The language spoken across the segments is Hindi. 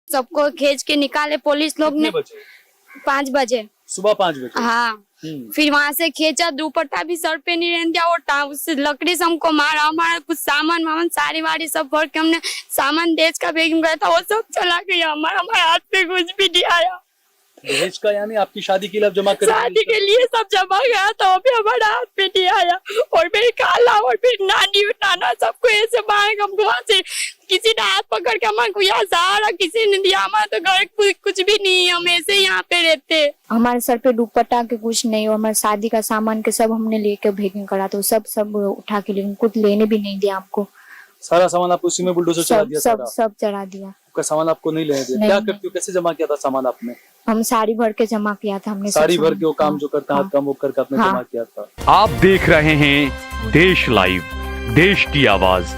सबको खींच के निकाले पुलिस लोग ने। 5 बजे सुबह 5 बजे। हाँ, फिर वहां से खींचा, दुपट्टा भी सर पे नहीं रहने दिया, और उससे लकड़ी से हमको मारा। हमारा कुछ सामान वामान साड़ी वाड़ी सब भर के हमने सामान दहेज का बेगिंग गया था, वो सब चला गया। हमारे हाथ पे कुछ भी नहीं आया। दहेज का यानी आपकी शादी के लिए आप जमा कर, शादी के लिए सब जमा गया था, अभी हमारा हाथ पे नहीं आया। और मेरी खाला और फिर नानी और नाना सबको ऐसे मारेंगे हमको। वहाँ से किसी ने हाथ पकड़ के हमारे यहाँ सहारा किसी ने दिया। हमारा तो घर कुछ भी नहीं है, हम ऐसे यहाँ पे रहते। हमारे सर पे दुपट्टा के कुछ नहीं, और हमारे शादी का सामान के सब हमने लेके भेगिंग करा, तो सब उठा के लेकिन कुछ लेने भी नहीं दिया हमको। सारा सामान आप उसी में बुलडोजर चढ़ा दिया? सब चढ़ा दिया। आपका सामान आपको नहीं लेने दिया? क्या करती हो, कैसे जमा किया था सामान आपने? हम साड़ी भर के जमा किया था हमने। साड़ी भर के वो काम जो करता है, काम वो करके आपने जमा किया था। आप देख रहे हैं देश लाइव, देश की आवाज।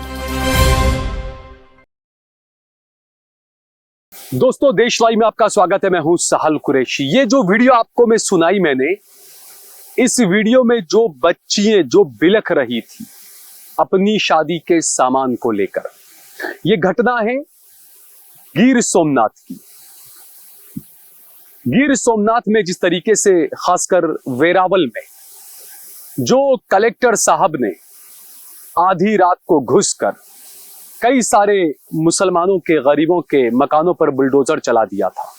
दोस्तों, देश लाइव में आपका स्वागत है। मैं हूं सहल कुरैशी। ये जो वीडियो आपको मैं सुनाई मैंने, इस वीडियो में जो बच्चियां जो बिलख रही थी अपनी शादी के सामान को लेकर, ये घटना है गिर सोमनाथ की। गिर सोमनाथ में जिस तरीके से, खासकर वेरावल में, जो कलेक्टर साहब ने आधी रात को घुसकर कई सारे मुसलमानों के, गरीबों के मकानों पर बुलडोजर चला दिया था।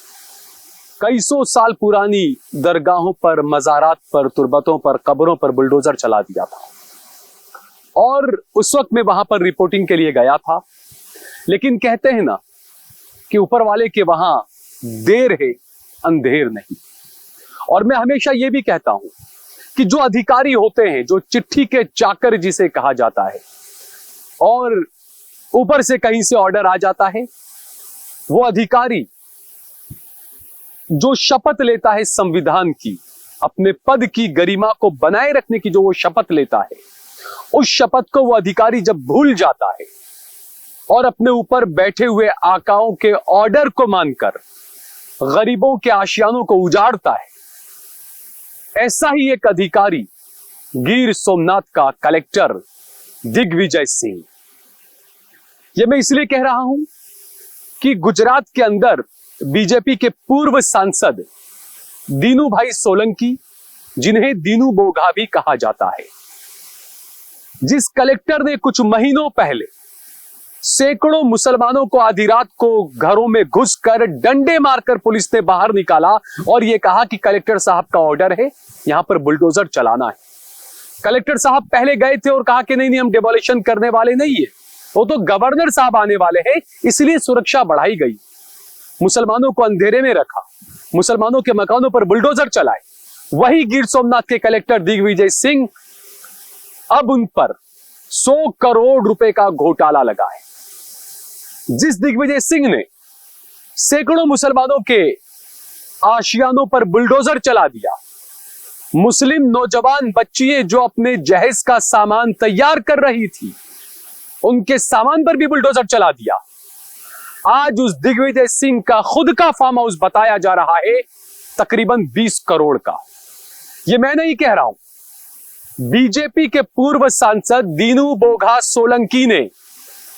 कई सौ साल पुरानी दरगाहों पर, मज़ारात पर, तुर्बतों पर, कब्रों पर बुलडोजर चला दिया था। और उस वक्त मैं वहां पर रिपोर्टिंग के लिए गया था। लेकिन कहते हैं ना कि ऊपर वाले के वहां देर है अंधेर नहीं। और मैं हमेशा यह भी कहता हूं कि जो अधिकारी होते हैं, जो चिट्ठी के चाकर जिसे कहा जाता है, और ऊपर से कहीं से ऑर्डर आ जाता है, वो अधिकारी जो शपथ लेता है संविधान की, अपने पद की गरिमा को बनाए रखने की जो वो शपथ लेता है, उस शपथ को वो अधिकारी जब भूल जाता है और अपने ऊपर बैठे हुए आकाओं के ऑर्डर को मानकर गरीबों के आशियानों को उजाड़ता है, ऐसा ही एक अधिकारी गिर सोमनाथ का कलेक्टर दिग्विजय सिंह। यह मैं इसलिए कह रहा हूं कि गुजरात के अंदर बीजेपी के पूर्व सांसद दीनू भाई सोलंकी, जिन्हें दीनू बोघा भी कहा जाता है, जिस कलेक्टर ने कुछ महीनों पहले सैकड़ों मुसलमानों को आधी रात को घरों में घुसकर डंडे मारकर पुलिस ने बाहर निकाला और यह कहा कि कलेक्टर साहब का ऑर्डर है, यहां पर बुलडोजर चलाना है। कलेक्टर साहब पहले गए थे और कहा कि नहीं हम डेमोलिशन करने वाले नहीं है, वो तो गवर्नर साहब आने वाले हैं, इसलिए सुरक्षा बढ़ाई गई। मुसलमानों को अंधेरे में रखा, मुसलमानों के मकानों पर बुलडोजर चलाए। वही गिर सोमनाथ के कलेक्टर दिग्विजय सिंह, अब उन पर 100 करोड़ रुपए का घोटाला लगा है। जिस दिग्विजय सिंह ने सैकड़ों मुसलमानों के आशियानों पर बुलडोजर चला दिया, मुस्लिम नौजवान बच्चियां जो अपने जहेज का सामान तैयार कर रही थी, उनके सामान पर भी बुलडोजर चला दिया। आज उस दिग्विजय सिंह का खुद का फार्म हाउस बताया जा रहा है तकरीबन 20 करोड़ का। यह मैं नहीं कह रहा हूं, बीजेपी के पूर्व सांसद दीनू बोघा सोलंकी ने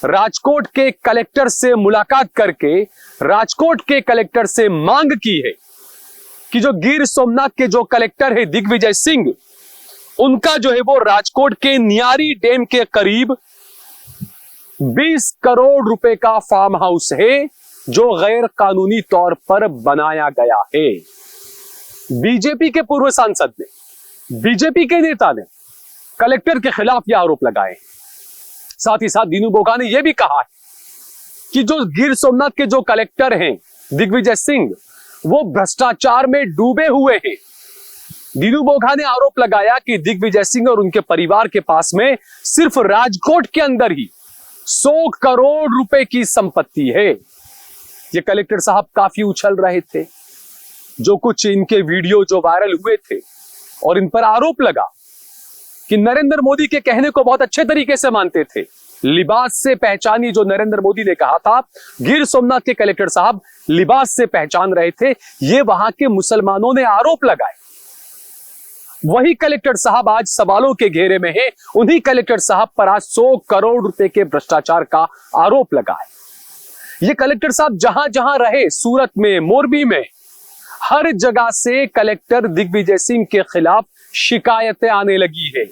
राजकोट के कलेक्टर से मुलाकात करके राजकोट के कलेक्टर से मांग की है कि जो गिर सोमनाथ के जो कलेक्टर है दिग्विजय सिंह, उनका जो है वो राजकोट के नियारी डैम के करीब 20 करोड़ रुपए का फार्म हाउस है, जो गैर कानूनी तौर पर बनाया गया है। बीजेपी के पूर्व सांसद ने, बीजेपी के नेता ने कलेक्टर के खिलाफ यह आरोप लगाए। साथ ही साथ दीनू बोघा ने यह भी कहा है कि जो गिर सोमनाथ के जो कलेक्टर हैं दिग्विजय सिंह, वो भ्रष्टाचार में डूबे हुए हैं। दीनू बोघा ने आरोप लगाया कि दिग्विजय सिंह और उनके परिवार के पास में सिर्फ राजकोट के अंदर ही 100 करोड़ रुपए की संपत्ति है। ये कलेक्टर साहब काफी उछल रहे थे। जो कुछ इनके वीडियो जो वायरल हुए थे और इन पर आरोप लगा कि नरेंद्र मोदी के कहने को बहुत अच्छे तरीके से मानते थे। लिबास से पहचानी जो नरेंद्र मोदी ने कहा था, गिर सोमनाथ के कलेक्टर साहब लिबास से पहचान रहे थे, ये वहां के मुसलमानों ने आरोप लगाए। वही कलेक्टर साहब आज सवालों के घेरे में है। उन्हीं कलेक्टर साहब पर आज 100 करोड़ रुपए के भ्रष्टाचार का आरोप लगा है। ये कलेक्टर साहब जहां जहां रहे, सूरत में, मोरबी में, हर जगह से कलेक्टर दिग्विजय सिंह के खिलाफ शिकायतें आने लगी है।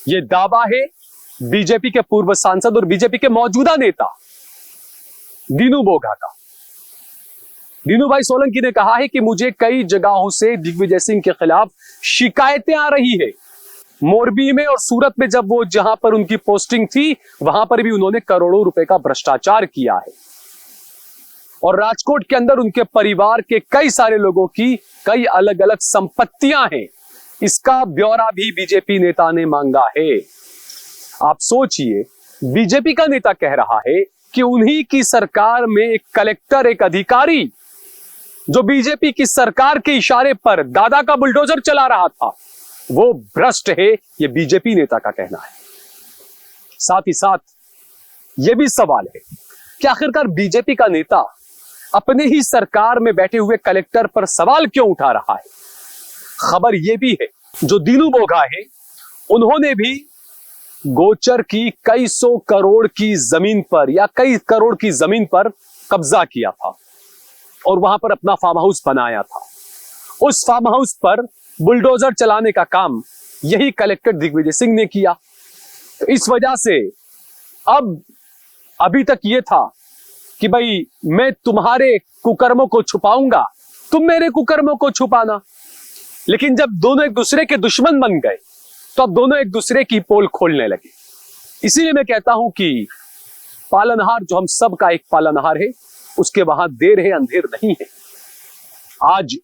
ये दावा है बीजेपी के पूर्व सांसद और बीजेपी के मौजूदा नेता दीनू बोघा का। दीनू भाई सोलंकी ने कहा है कि मुझे कई जगहों से दिग्विजय सिंह के खिलाफ शिकायतें आ रही है। मोरबी में और सूरत में जब वो जहां पर उनकी पोस्टिंग थी वहां पर भी उन्होंने करोड़ों रुपए का भ्रष्टाचार किया है। और राजकोट के अंदर उनके परिवार के कई सारे लोगों की कई अलग अलग संपत्तियां हैं। इसका ब्यौरा भी बीजेपी नेता ने मांगा है। आप सोचिए, बीजेपी का नेता कह रहा है कि उन्हीं की सरकार में एक कलेक्टर, एक अधिकारी जो बीजेपी की सरकार के इशारे पर दादा का बुलडोजर चला रहा था, वो भ्रष्ट है। यह बीजेपी नेता का कहना है। साथ ही साथ यह भी सवाल है कि आखिरकार बीजेपी का नेता अपने ही सरकार में बैठे हुए कलेक्टर पर सवाल क्यों उठा रहा है। खबर यह भी है, जो दीनू बोघा है, उन्होंने भी गोचर की कई सौ करोड़ की जमीन पर या कई करोड़ की जमीन पर कब्जा किया था और वहां पर अपना फार्म हाउस बनाया था। उस फार्म हाउस पर बुलडोजर चलाने का काम यही कलेक्टर दिग्विजय सिंह ने किया। तो इस वजह से अब अभी तक यह था कि भाई मैं तुम्हारे कुकर्मों को छुपाऊंगा, तुम मेरे कुकर्मों को छुपाना। लेकिन जब दोनों एक दूसरे के दुश्मन बन गए तो अब दोनों एक दूसरे की पोल खोलने लगे। इसीलिए मैं कहता हूं कि पालनहार जो हम सब का एक पालनहार है, उसके वहां देर है अंधेर नहीं है। आज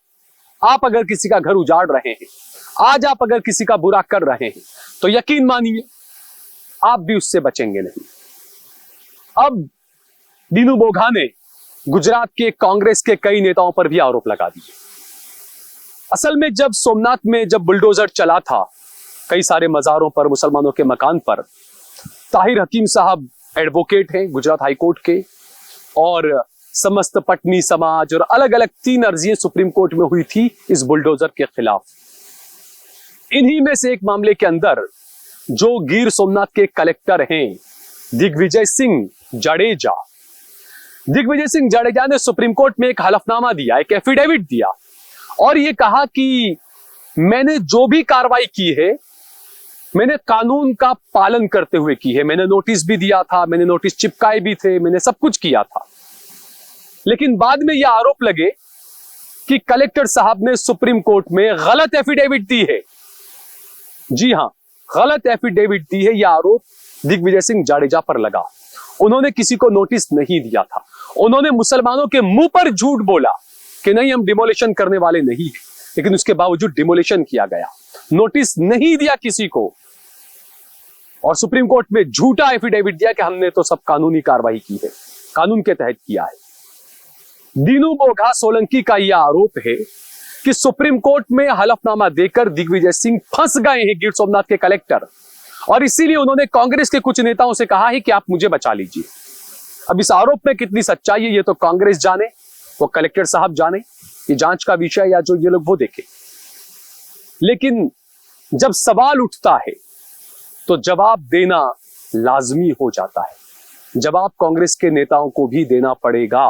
आप अगर किसी का घर उजाड़ रहे हैं, आज आप अगर किसी का बुरा कर रहे हैं, तो यकीन मानिए आप भी उससे बचेंगे नहीं। अब दीनू बोघा ने गुजरात के कांग्रेस के कई नेताओं पर भी आरोप लगा दिए। असल में जब सोमनाथ में जब बुलडोजर चला था कई सारे मजारों पर, मुसलमानों के मकान पर, ताहिर हकीम साहब एडवोकेट हैं गुजरात हाईकोर्ट के, और समस्त पटनी समाज और अलग अलग 3 अर्जियां सुप्रीम कोर्ट में हुई थी इस बुलडोजर के खिलाफ। इन्हीं में से एक मामले के अंदर जो गिर सोमनाथ के कलेक्टर हैं दिग्विजय सिंह जडेजा, दिग्विजय सिंह जडेजा ने सुप्रीम कोर्ट में एक हलफनामा दिया, एक एफिडेविट दिया और यह कहा कि मैंने जो भी कार्रवाई की है मैंने कानून का पालन करते हुए की है। मैंने नोटिस भी दिया था, मैंने नोटिस चिपकाए भी थे, मैंने सब कुछ किया था। लेकिन बाद में यह आरोप लगे कि कलेक्टर साहब ने सुप्रीम कोर्ट में गलत एफिडेविट दी है। जी हां, गलत एफिडेविट दी है, यह आरोप दिग्विजय सिंह जडेजा पर लगा। उन्होंने किसी को नोटिस नहीं दिया था। उन्होंने मुसलमानों के मुंह पर झूठ बोला कि नहीं हम डिमोलिशन करने वाले नहीं हैं, लेकिन उसके बावजूद डिमोलिशन किया गया। नोटिस नहीं दिया किसी को और सुप्रीम कोर्ट में झूठा एफिडेविट दिया कि हमने तो सब कानूनी कार्रवाई की है, कानून के तहत किया है। दीनू बोघा सोलंकी का यह आरोप है कि सुप्रीम कोर्ट में हलफनामा देकर दिग्विजय सिंह फंस गए हैं गिर सोमनाथ के कलेक्टर, और इसीलिए उन्होंने कांग्रेस के कुछ नेताओं से कहा है कि आप मुझे बचा लीजिए। अब इस आरोप में कितनी सच्चाई है ये तो कांग्रेस जाने, वो कलेक्टर साहब जाने, ये जांच का विषय या जो ये लोग वो देखें। लेकिन जब सवाल उठता है तो जवाब देना लाजमी हो जाता है। जवाब कांग्रेस के नेताओं को भी देना पड़ेगा।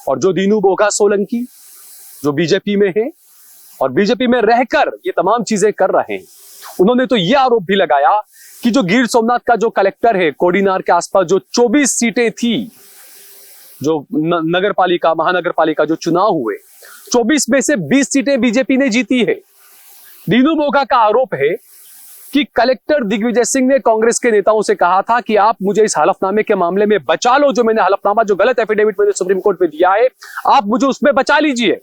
और जो दीनू बोघा सोलंकी जो बीजेपी में है और बीजेपी में रहकर ये तमाम चीजें कर रहे हैं, उन्होंने तो यह आरोप भी लगाया कि जो गिर सोमनाथ का जो कलेक्टर है, कोडीनार के आसपास जो 24 सीटें थी, जो नगर पालिका महानगर पालिका जो चुनाव हुए, 24 में से 20 सीटें बीजेपी ने जीती है। दीनू बोघा का आरोप है कि कलेक्टर दिग्विजय सिंह ने कांग्रेस के नेताओं से कहा था कि आप मुझे इस हलफनामे के मामले में बचा लो, जो मैंने हलफनामा, जो गलत एफिडेविट मैंने सुप्रीम कोर्ट में दिया है, आप मुझे उसमें बचा लीजिए।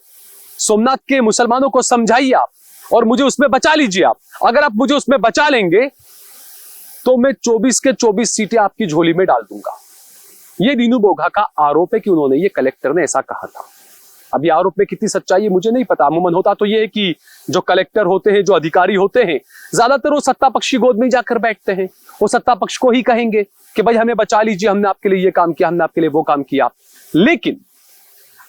सोमनाथ के मुसलमानों को समझाइए आप और मुझे उसमें बचा लीजिए आप। अगर आप मुझे उसमें बचा लेंगे तो मैं 24 के 24 सीटें आपकी झोली में डाल दूंगा। यह दीनू बोघा का आरोप है कि उन्होंने, ये कलेक्टर ने ऐसा कहा था। अब ये आरोप में कितनी सच्चाई है मुझे नहीं पता। अमूमन होता तो ये है कि जो कलेक्टर होते हैं, जो अधिकारी होते हैं, ज्यादातर वो सत्ता पक्षी गोद में जाकर बैठते हैं। वो सत्ता पक्ष को ही कहेंगे कि भाई हमें बचा लीजिए, हमने आपके लिए ये काम किया, हमने आपके लिए वो काम किया। लेकिन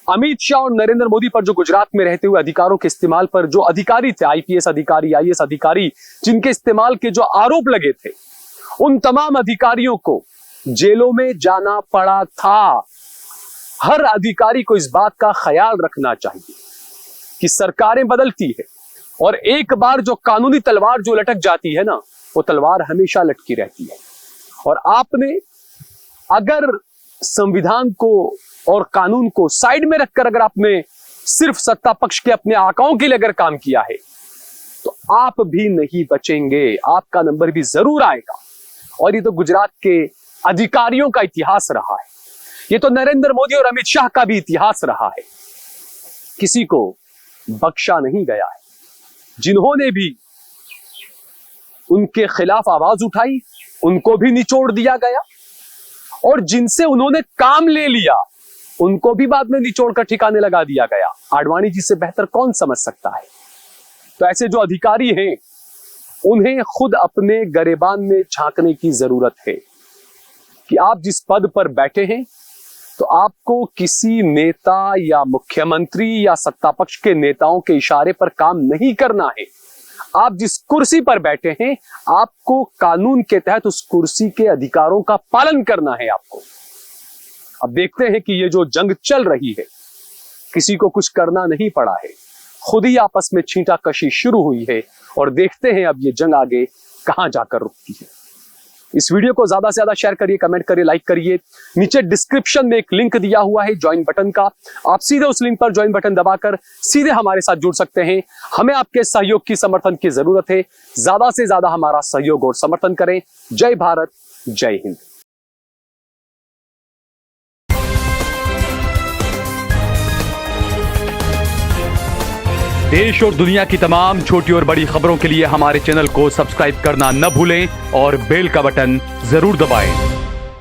अमित शाह और नरेंद्र मोदी पर जो गुजरात में रहते हुए अधिकारों के इस्तेमाल पर जो अधिकारी थे, आईपीएस अधिकारी, आईएएस अधिकारी, जिनके इस्तेमाल के जो आरोप लगे थे, उन तमाम अधिकारियों को जेलों में जाना पड़ा था। हर अधिकारी को इस बात का ख्याल रखना चाहिए कि सरकारें बदलती है और एक बार जो कानूनी तलवार जो लटक जाती है ना, वो तलवार हमेशा लटकी रहती है। और आपने अगर संविधान को और कानून को साइड में रखकर अगर आपने सिर्फ सत्ता पक्ष के अपने आकाओं के लिए अगर काम किया है तो आप भी नहीं बचेंगे, आपका नंबर भी जरूर आएगा। और ये तो गुजरात के अधिकारियों का इतिहास रहा है, ये तो नरेंद्र मोदी और अमित शाह का भी इतिहास रहा है। किसी को बख्शा नहीं गया है। जिन्होंने भी उनके खिलाफ आवाज उठाई उनको भी निचोड़ दिया गया, और जिनसे उन्होंने काम ले लिया उनको भी बाद में निचोड़ कर ठिकाने लगा दिया गया। आडवाणी जी से बेहतर कौन समझ सकता है। तो ऐसे जो अधिकारी हैं उन्हें खुद अपने गरेबान में झांकने की जरूरत है कि आप जिस पद पर बैठे हैं तो आपको किसी नेता या मुख्यमंत्री या सत्ता पक्ष के नेताओं के इशारे पर काम नहीं करना है। आप जिस कुर्सी पर बैठे हैं आपको कानून के तहत उस कुर्सी के अधिकारों का पालन करना है आपको। अब देखते हैं कि ये जो जंग चल रही है किसी को कुछ करना नहीं पड़ा है, खुद ही आपस में छींटाकशी शुरू हुई है, और देखते हैं अब ये जंग आगे कहां जाकर रुकती है। इस वीडियो को ज्यादा से ज्यादा शेयर करिए, कमेंट करिए, लाइक करिए। नीचे डिस्क्रिप्शन में एक लिंक दिया हुआ है ज्वाइन बटन का, आप सीधे उस लिंक पर ज्वाइन बटन दबाकर सीधे हमारे साथ जुड़ सकते हैं। हमें आपके सहयोग की, समर्थन की जरूरत है। ज्यादा से ज्यादा हमारा सहयोग और समर्थन करें। जय भारत, जय हिंद। देश और दुनिया की तमाम छोटी और बड़ी खबरों के लिए हमारे चैनल को सब्सक्राइब करना न भूलें और बेल का बटन जरूर दबाएं।